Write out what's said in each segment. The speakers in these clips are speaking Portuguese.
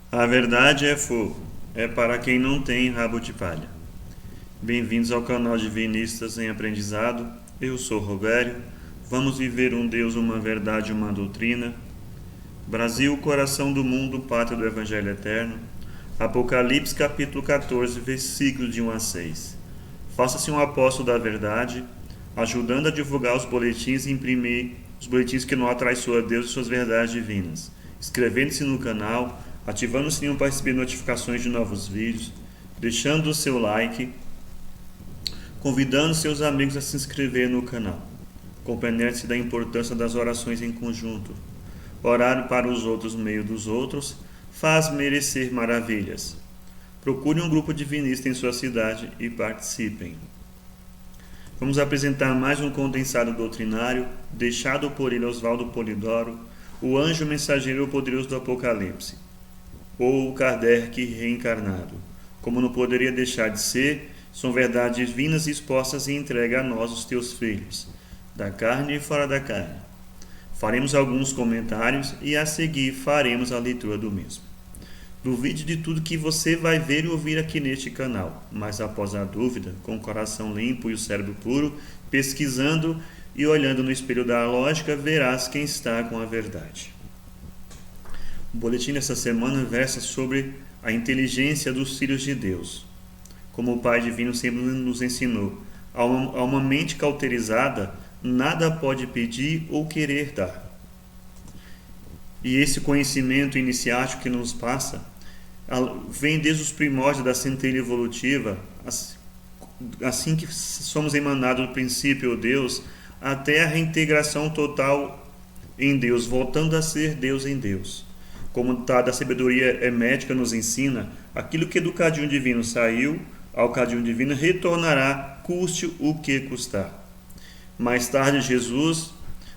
A verdade é fogo, é para quem não tem rabo de palha. Bem-vindos ao canal Divinistas em Aprendizado. Eu sou Robério. Vamos viver um Deus, uma verdade, uma doutrina. Brasil, coração do mundo, pátria do Evangelho Eterno. Apocalipse capítulo 14, versículos de 1 a 6. Faça-se um apóstolo da verdade, ajudando a divulgar os boletins e imprimir os boletins que não atraiçoam a Deus e suas verdades divinas. Inscrevendo-se no canal, ativando o sininho para receber notificações de novos vídeos, deixando o seu like, convidando seus amigos a se inscrever no canal. Compreender-se da importância das orações em conjunto. Orar para os outros no meio dos outros faz merecer maravilhas. Procure um grupo divinista em sua cidade e participem. Vamos apresentar mais um condensado doutrinário, deixado por ele Oswaldo Polidoro, o anjo mensageiro poderoso do Apocalipse, ou o Kardec reencarnado. Como não poderia deixar de ser, são verdades divinas expostas e entregue a nós, os teus filhos, da carne e fora da carne. Faremos alguns comentários e a seguir faremos a leitura do mesmo. Duvide de tudo que você vai ver e ouvir aqui neste canal, mas após a dúvida, com o coração limpo e o cérebro puro, pesquisando e olhando no espelho da lógica, verás quem está com a verdade. O boletim dessa semana versa sobre a inteligência dos filhos de Deus. Como o Pai Divino sempre nos ensinou, a uma mente cauterizada, nada pode pedir ou querer dar. E esse conhecimento iniciático que nos passa vem desde os primórdios da centelha evolutiva, assim que somos emanados do princípio Deus, até a reintegração total em Deus, voltando a ser Deus em Deus. Como a sabedoria hermética nos ensina, aquilo que do cadinho divino saiu, ao cadinho divino retornará, custe o que custar. Mais tarde, Jesus,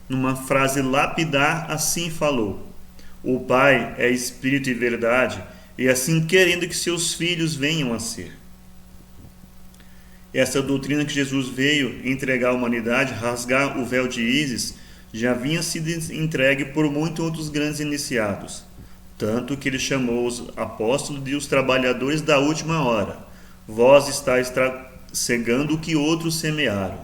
numa frase lapidar, assim falou: o Pai é Espírito e verdade, e assim querendo que seus filhos venham a ser. Essa doutrina que Jesus veio entregar à humanidade, rasgar o véu de Ísis, já havia sido entregue por muitos outros grandes iniciados. Tanto que ele chamou os apóstolos de os trabalhadores da última hora. Vós estáis cegando o que outros semearam.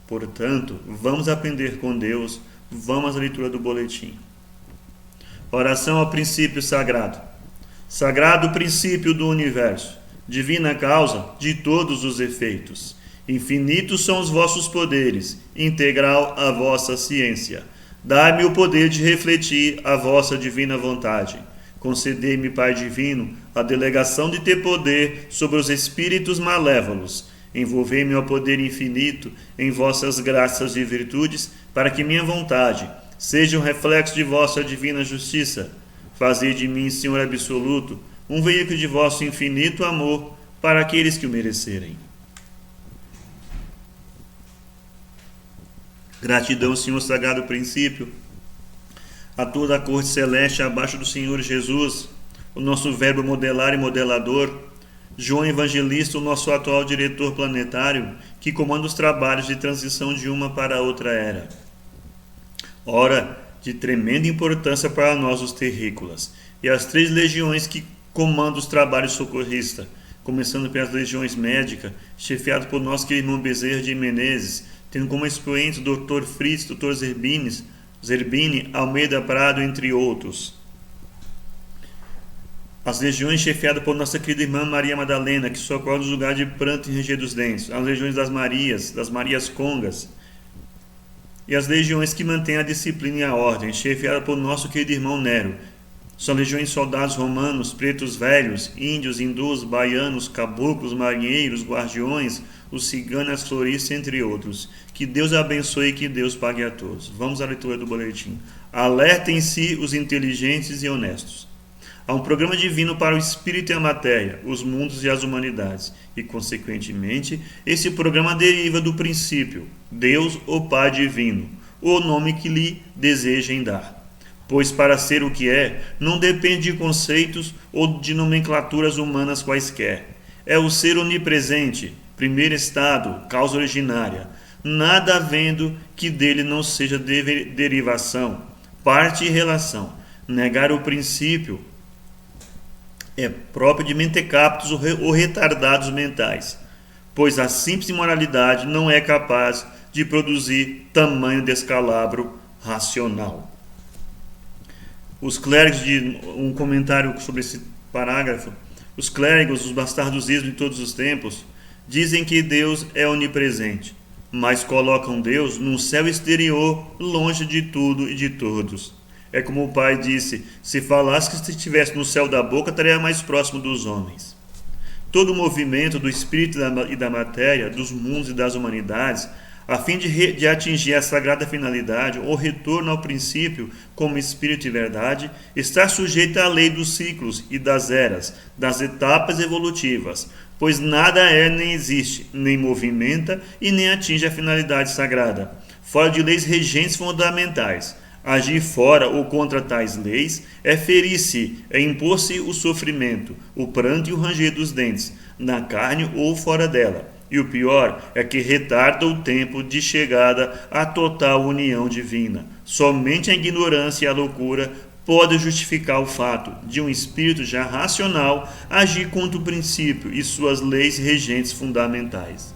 Portanto, vamos aprender com Deus, vamos à leitura do boletim. Oração ao princípio sagrado. Sagrado princípio do universo, divina causa de todos os efeitos. Infinitos são os vossos poderes, integral a vossa ciência. Dai-me o poder de refletir a vossa divina vontade. Concedei-me, Pai Divino, a delegação de ter poder sobre os espíritos malévolos. Envolvei-me ao poder infinito em vossas graças e virtudes, para que minha vontade seja um reflexo de vossa divina justiça. Fazei de mim, Senhor absoluto, um veículo de vosso infinito amor para aqueles que o merecerem. Gratidão, Senhor Sagrado Princípio, a toda a corte celeste abaixo do Senhor Jesus, o nosso verbo modelar e modelador, João Evangelista, o nosso atual diretor planetário, que comanda os trabalhos de transição de uma para outra era. Ora, de tremenda importância para nós os terrícolas, e as 3 legiões que comandam os trabalhos socorristas, começando pelas legiões médicas, chefiado por nosso querido irmão Bezerra de Menezes, tendo como expoentes o Dr. Fritz, Dr. Zerbini, Almeida Prado, entre outros. As legiões chefiadas por nossa querida irmã Maria Madalena, que socorre nos lugares de pranto e ranger dos dentes. As legiões das Marias Congas. E as legiões que mantêm a disciplina e a ordem, chefiadas por nosso querido irmão Nero. São legiões de soldados romanos, pretos velhos, índios, hindus, baianos, caboclos, marinheiros, guardiões, os ciganos, as floristas, entre outros. Que Deus abençoe e que Deus pague a todos. Vamos à leitura do boletim. Alertem-se os inteligentes e honestos. Há um programa divino para o espírito e a matéria, os mundos e as humanidades, e, consequentemente, esse programa deriva do princípio, Deus, o Pai Divino, o nome que lhe desejem dar. Pois para ser o que é, não depende de conceitos ou de nomenclaturas humanas quaisquer. É o ser onipresente, primeiro estado, causa originária, nada havendo que dele não seja derivação, parte e relação. Negar o princípio é próprio de mentecaptos ou retardados mentais, pois a simples imoralidade não é capaz de produzir tamanho descalabro racional. Os clérigos, um comentário sobre esse parágrafo, os clérigos, os bastardosismos de todos os tempos, dizem que Deus é onipresente, mas colocam Deus num céu exterior, longe de tudo e de todos. É como o pai disse: se falasse que se estivesse no céu da boca, estaria mais próximo dos homens. Todo o movimento do espírito e da matéria, dos mundos e das humanidades, a fim de atingir a sagrada finalidade, o retorno ao princípio como espírito e verdade, está sujeito à lei dos ciclos e das eras, das etapas evolutivas, pois nada é nem existe, nem movimenta e nem atinge a finalidade sagrada, fora de leis regentes fundamentais. Agir fora ou contra tais leis é ferir-se, é impor-se o sofrimento, o pranto e o ranger dos dentes, na carne ou fora dela. E o pior é que retarda o tempo de chegada à total união divina. Somente a ignorância e a loucura podem justificar o fato de um espírito já racional agir contra o princípio e suas leis regentes fundamentais.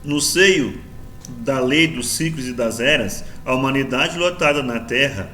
No seio da lei dos ciclos e das eras, a humanidade lotada na Terra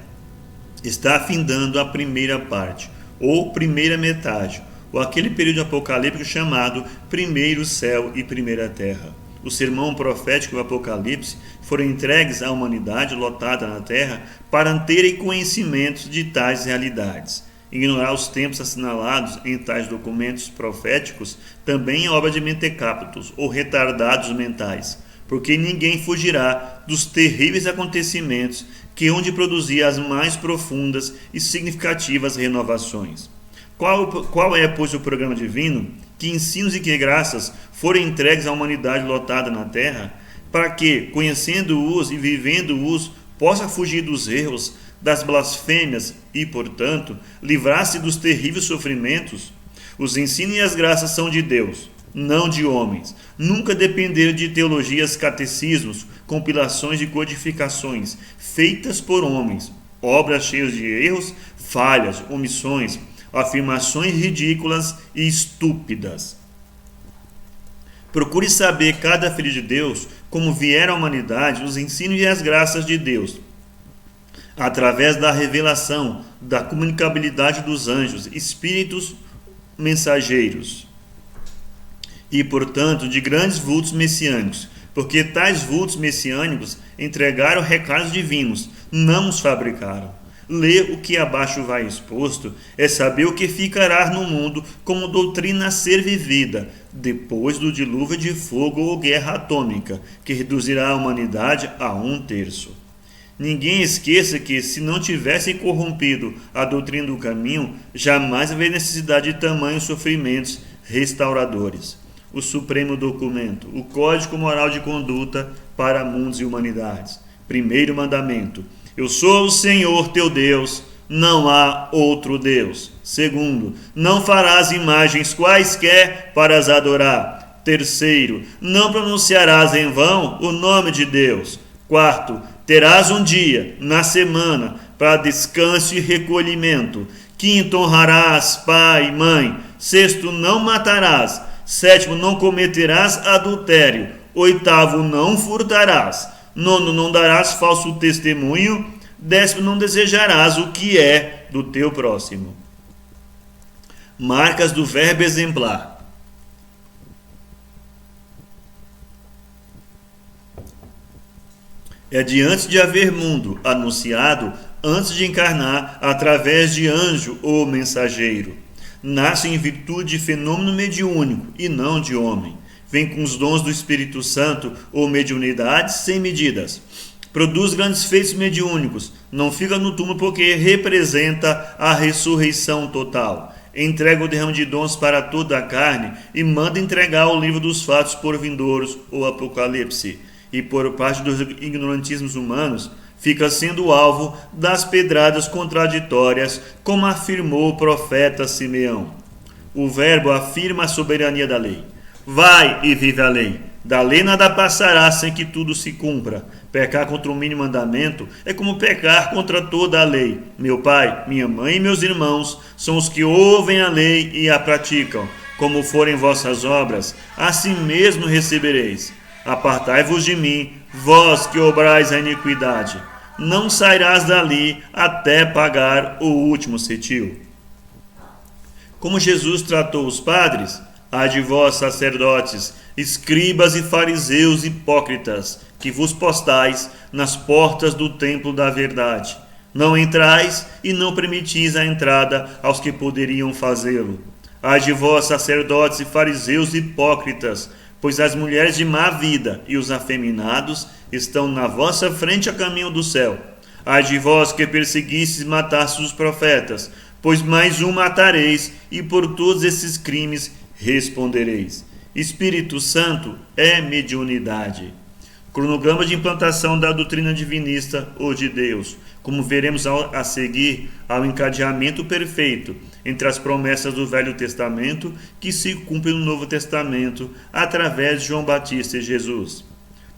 está afindando a primeira parte, ou primeira metade, ou aquele período apocalíptico chamado primeiro céu e primeira terra. O sermão profético do Apocalipse foram entregues à humanidade lotada na Terra para terem conhecimentos de tais realidades. Ignorar os tempos assinalados em tais documentos proféticos também é obra de mentecaptos ou retardados mentais, porque ninguém fugirá dos terríveis acontecimentos que hão de produzir as mais profundas e significativas renovações. Qual é, pois, o programa divino? Que ensinos e que graças foram entregues à humanidade lotada na Terra, para que, conhecendo-os e vivendo-os, possa fugir dos erros, das blasfêmias e, portanto, livrar-se dos terríveis sofrimentos? Os ensinos e as graças são de Deus, não de homens. Nunca dependeram de teologias, catecismos, compilações e codificações feitas por homens, obras cheias de erros, falhas, omissões, afirmações ridículas e estúpidas. Procure saber, cada filho de Deus, como vieram à humanidade os ensinos e as graças de Deus, através da revelação, da comunicabilidade dos anjos, espíritos mensageiros, e, portanto, de grandes vultos messiânicos, porque tais vultos messiânicos entregaram recados divinos, não os fabricaram. Ler o que abaixo vai exposto é saber o que ficará no mundo como doutrina a ser vivida, depois do dilúvio de fogo ou guerra atômica, que reduzirá a humanidade a 1/3. Ninguém esqueça que, se não tivessem corrompido a doutrina do caminho, jamais haveria necessidade de tamanhos sofrimentos restauradores. O supremo documento, o Código Moral de Conduta para Mundos e Humanidades. Primeiro mandamento: eu sou o Senhor teu Deus, não há outro Deus. Segundo, não farás imagens quaisquer para as adorar. Terceiro, não pronunciarás em vão o nome de Deus. Quarto, terás um dia na semana para descanso e recolhimento. Quinto, honrarás pai e mãe. Sexto, não matarás. Sétimo, não cometerás adultério. Oitavo, não furtarás. Nono, não darás falso testemunho. Décimo, não desejarás o que é do teu próximo. Marcas do verbo exemplar. É de antes de haver mundo, anunciado antes de encarnar através de anjo ou mensageiro. Nasce em virtude de fenômeno mediúnico e não de homem. Vem com os dons do Espírito Santo ou mediunidades sem medidas. Produz grandes feitos mediúnicos. Não fica no túmulo porque representa a ressurreição total. Entrega o derrame de dons para toda a carne e manda entregar o livro dos fatos por vindouros ou Apocalipse. E por parte dos ignorantismos humanos, fica sendo alvo das pedradas contraditórias, como afirmou o profeta Simeão. O verbo afirma a soberania da lei. Vai e vive a lei. Da lei nada passará sem que tudo se cumpra. Pecar contra o mínimo mandamento é como pecar contra toda a lei. Meu pai, minha mãe e meus irmãos são os que ouvem a lei e a praticam. Como forem vossas obras, assim mesmo recebereis. Apartai-vos de mim, vós que obrais a iniquidade. Não sairás dali até pagar o último cetil. Como Jesus tratou os padres, ai de vós, sacerdotes, escribas e fariseus hipócritas, que vos postais nas portas do templo da verdade. Não entrais e não permitis a entrada aos que poderiam fazê-lo. Ai de vós, sacerdotes e fariseus hipócritas, pois as mulheres de má vida e os afeminados estão na vossa frente a caminho do céu. Ai de vós que perseguistes e matastes os profetas, pois mais um matareis, e por todos esses crimes respondereis. Espírito Santo é mediunidade. Cronograma de implantação da doutrina divinista ou de Deus. Como veremos a seguir, ao encadeamento perfeito entre as promessas do Velho Testamento que se cumprem no Novo Testamento através de João Batista e Jesus.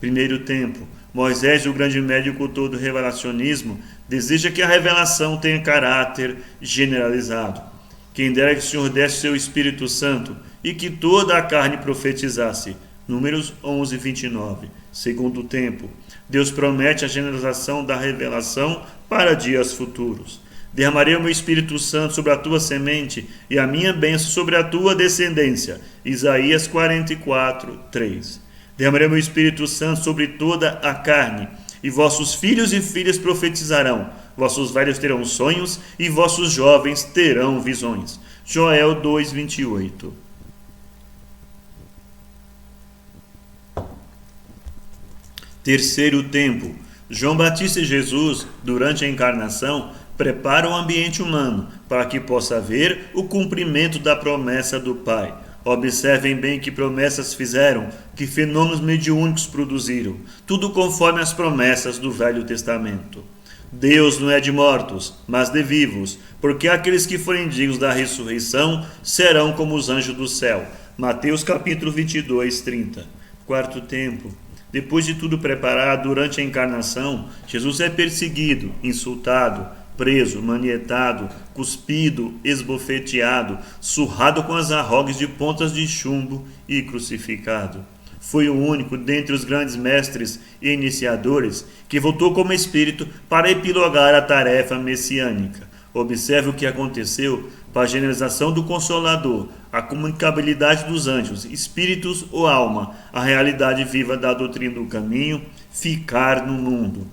Primeiro tempo. Moisés, o grande médico todo revelacionismo, deseja que a revelação tenha caráter generalizado. Quem dera que o Senhor desse seu Espírito Santo e que toda a carne profetizasse. Números 11, 29. Segundo tempo, Deus promete a generalização da revelação para dias futuros. Derramarei o meu Espírito Santo sobre a tua semente e a minha bênção sobre a tua descendência. Isaías 44, 3. Derramarei o meu Espírito Santo sobre toda a carne, e vossos filhos e filhas profetizarão, vossos velhos terão sonhos, e vossos jovens terão visões. Joel 2, 28. Terceiro tempo. João Batista e Jesus, durante a encarnação, preparam o ambiente humano para que possa haver o cumprimento da promessa do Pai. Observem bem que promessas fizeram, que fenômenos mediúnicos produziram, tudo conforme as promessas do Velho Testamento. Deus não é de mortos, mas de vivos, porque aqueles que forem dignos da ressurreição serão como os anjos do céu. Mateus capítulo 22, 30. Quarto tempo. Depois de tudo preparado durante a encarnação, Jesus é perseguido, insultado, preso, manietado, cuspido, esbofeteado, surrado com as arrogas de pontas de chumbo e crucificado. Foi o único dentre os grandes mestres e iniciadores que voltou como espírito para epilogar a tarefa messiânica. Observe o que aconteceu para a generalização do Consolador, a comunicabilidade dos anjos, espíritos ou alma, a realidade viva da doutrina do caminho, ficar no mundo.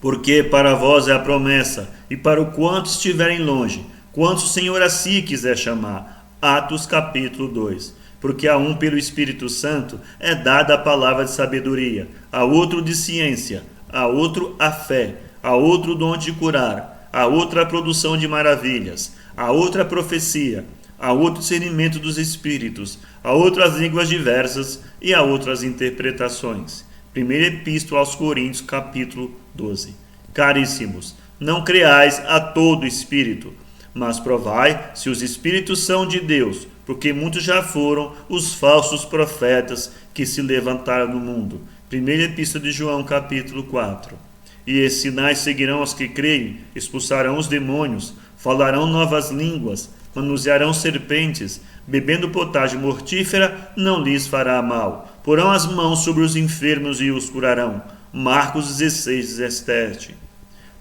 Porque para vós é a promessa, e para o quanto estiverem longe, quantos o Senhor a si quiser chamar. Atos capítulo 2. Porque a um pelo Espírito Santo é dada a palavra de sabedoria, a outro de ciência, a outro a fé, a outro o dom de curar, a outra a produção de maravilhas, a outra a profecia, a outro discernimento dos espíritos, a outra as línguas diversas e a outra as interpretações. Primeira Epístola aos Coríntios, capítulo 12. Caríssimos, não creais a todo espírito, mas provai se os espíritos são de Deus, porque muitos já foram os falsos profetas que se levantaram no mundo. Primeira Epístola de João, capítulo 4. E esses sinais seguirão aos que creem, expulsarão os demônios, falarão novas línguas, manusearão serpentes, bebendo potagem mortífera não lhes fará mal. Porão as mãos sobre os enfermos e os curarão. Marcos 16, 17.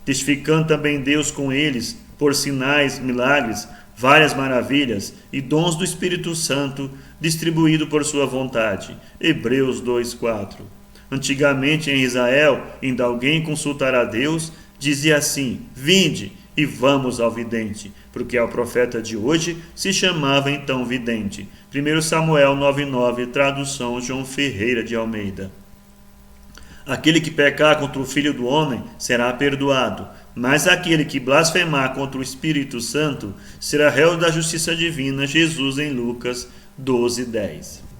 Testificando também Deus com eles, por sinais, milagres, várias maravilhas e dons do Espírito Santo, distribuído por sua vontade. Hebreus 2, 4. Antigamente em Israel, indo alguém consultar a Deus, dizia assim: vinde e vamos ao vidente, porque ao profeta de hoje se chamava então vidente. 1 Samuel 9,9, tradução João Ferreira de Almeida. Aquele que pecar contra o Filho do Homem será perdoado, mas aquele que blasfemar contra o Espírito Santo será réu da justiça divina. Jesus em Lucas 12, 10.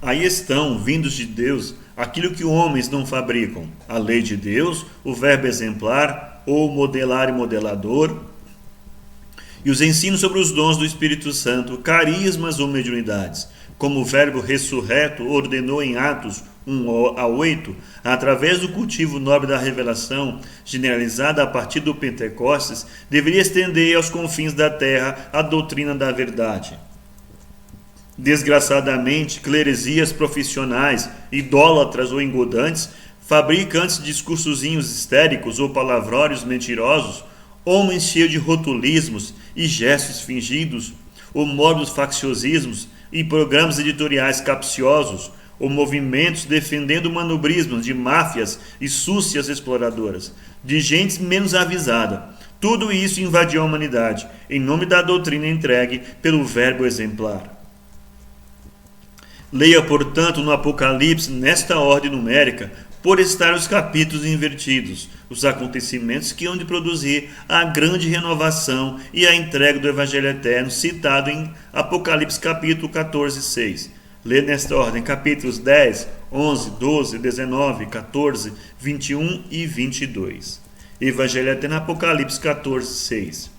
Aí estão, vindos de Deus, aquilo que homens não fabricam: a lei de Deus, o verbo exemplar, ou modelar e modelador, e os ensinos sobre os dons do Espírito Santo, carismas ou mediunidades, como o Verbo ressurreto ordenou em Atos 1-8, através do cultivo nobre da revelação, generalizada a partir do Pentecostes, deveria estender aos confins da terra a doutrina da verdade. Desgraçadamente, cleresias profissionais, idólatras ou engodantes, fabricantes de discursozinhos histéricos ou palavrórios mentirosos, homens cheios de rotulismos e gestos fingidos, ou mórbidos facciosismos e programas editoriais capciosos, ou movimentos defendendo manobrismos de máfias e súcias exploradoras, de gente menos avisada. Tudo isso invadiu a humanidade, em nome da doutrina entregue pelo Verbo exemplar. Leia, portanto, no Apocalipse, nesta ordem numérica, por estar os capítulos invertidos, os acontecimentos que hão de produzir a grande renovação e a entrega do Evangelho Eterno, citado em Apocalipse capítulo 14:6. Lê nesta ordem capítulos 10, 11, 12, 19, 14, 21 e 22. Evangelho Eterno, Apocalipse 14:6.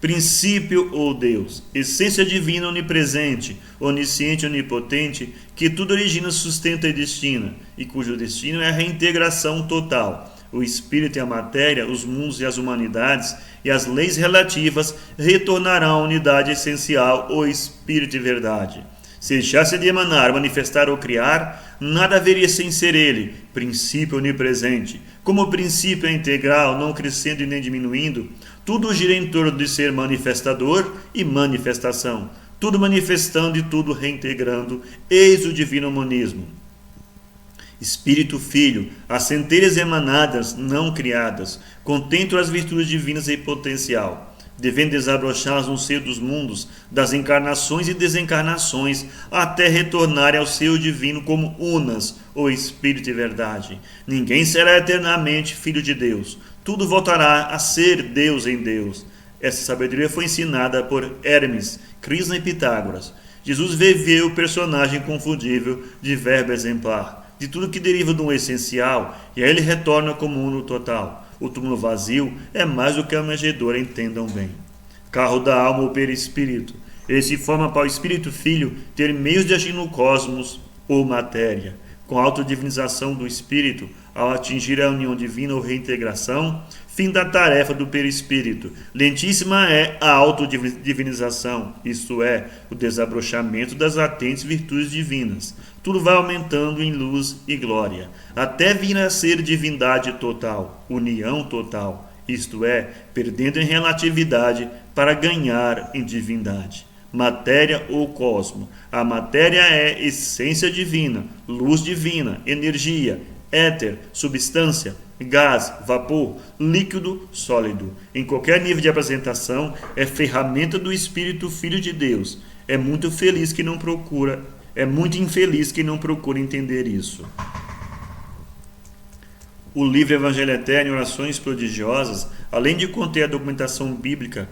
Princípio ou Deus, essência divina onipresente, onisciente, onipotente, que tudo origina, sustenta e destina, e cujo destino é a reintegração total. O espírito e a matéria, os mundos e as humanidades e as leis relativas retornarão à unidade essencial, o espírito e verdade. Se deixasse de emanar, manifestar ou criar, nada haveria sem ser ele, princípio onipresente. Como o princípio é integral, não crescendo e nem diminuindo, tudo gira em torno de ser manifestador e manifestação, tudo manifestando e tudo reintegrando, eis o divino monismo. Espírito Filho, as centelhas emanadas, não criadas, contemplam as virtudes divinas e potencial, devendo desabrochá-las no seio dos mundos, das encarnações e desencarnações, até retornarem ao seio divino como unas, o Espírito e verdade. Ninguém será eternamente filho de Deus, tudo voltará a ser Deus em Deus. Essa sabedoria foi ensinada por Hermes, Crisna e Pitágoras. Jesus viveu o personagem confundível de Verbo exemplar, de tudo que deriva de um essencial, e aí ele retorna como uno total. O túmulo vazio é mais do que a manjedoura, entendam bem. Carro da alma ou perispírito. Ele se forma para o Espírito Filho ter meios de agir no cosmos ou matéria. Com a autodivinização do Espírito, ao atingir a união divina ou reintegração, fim da tarefa do perispírito. Lentíssima é a autodivinização, isto é, o desabrochamento das latentes virtudes divinas. Tudo vai aumentando em luz e glória, até vir a ser divindade total, união total, isto é, perdendo em relatividade para ganhar em divindade. Matéria ou cosmo. A matéria é essência divina, luz divina, energia, éter, substância, gás, vapor, líquido, sólido. Em qualquer nível de apresentação, é ferramenta do Espírito Filho de Deus. É muito infeliz quem não procura entender isso. O livro Evangelho Eterno e Orações Prodigiosas, além de conter a documentação bíblica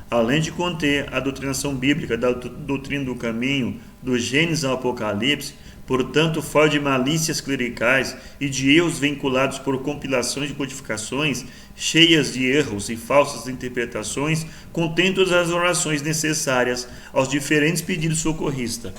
além de conter a doutrinação bíblica da doutrina do caminho, do Gênesis ao Apocalipse, portanto, fora de malícias clericais e de erros vinculados por compilações e codificações, cheias de erros e falsas interpretações, contém todas as orações necessárias aos diferentes pedidos socorristas.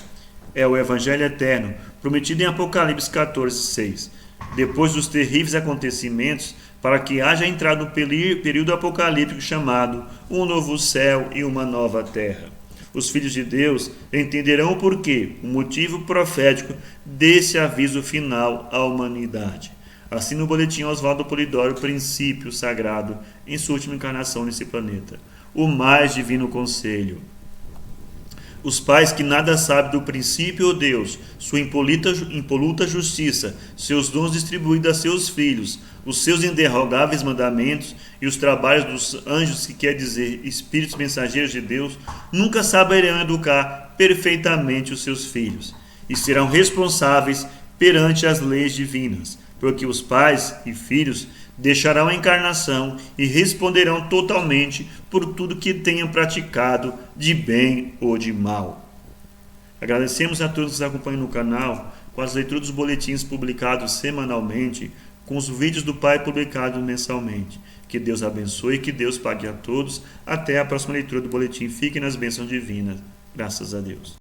É o Evangelho Eterno, prometido em Apocalipse 14:6. Depois dos terríveis acontecimentos, para que haja entrado no período apocalíptico chamado um novo céu e uma nova terra. Os filhos de Deus entenderão o porquê, o motivo profético desse aviso final à humanidade. Assim no boletim Oswaldo Polidoro, princípio sagrado em sua última encarnação nesse planeta. O mais divino conselho. Os pais que nada sabem do princípio ou Deus, sua impoluta justiça, seus dons distribuídos a seus filhos, os seus inderrogáveis mandamentos e os trabalhos dos anjos, que quer dizer espíritos mensageiros de Deus, nunca saberão educar perfeitamente os seus filhos e serão responsáveis perante as leis divinas, porque os pais e filhos deixarão a encarnação e responderão totalmente por tudo que tenham praticado de bem ou de mal. Agradecemos a todos que nos acompanham no canal com as leituras dos boletins publicados semanalmente, com os vídeos do Pai publicados mensalmente. Que Deus abençoe e que Deus pague a todos. Até a próxima leitura do boletim. Fiquem nas bênçãos divinas. Graças a Deus.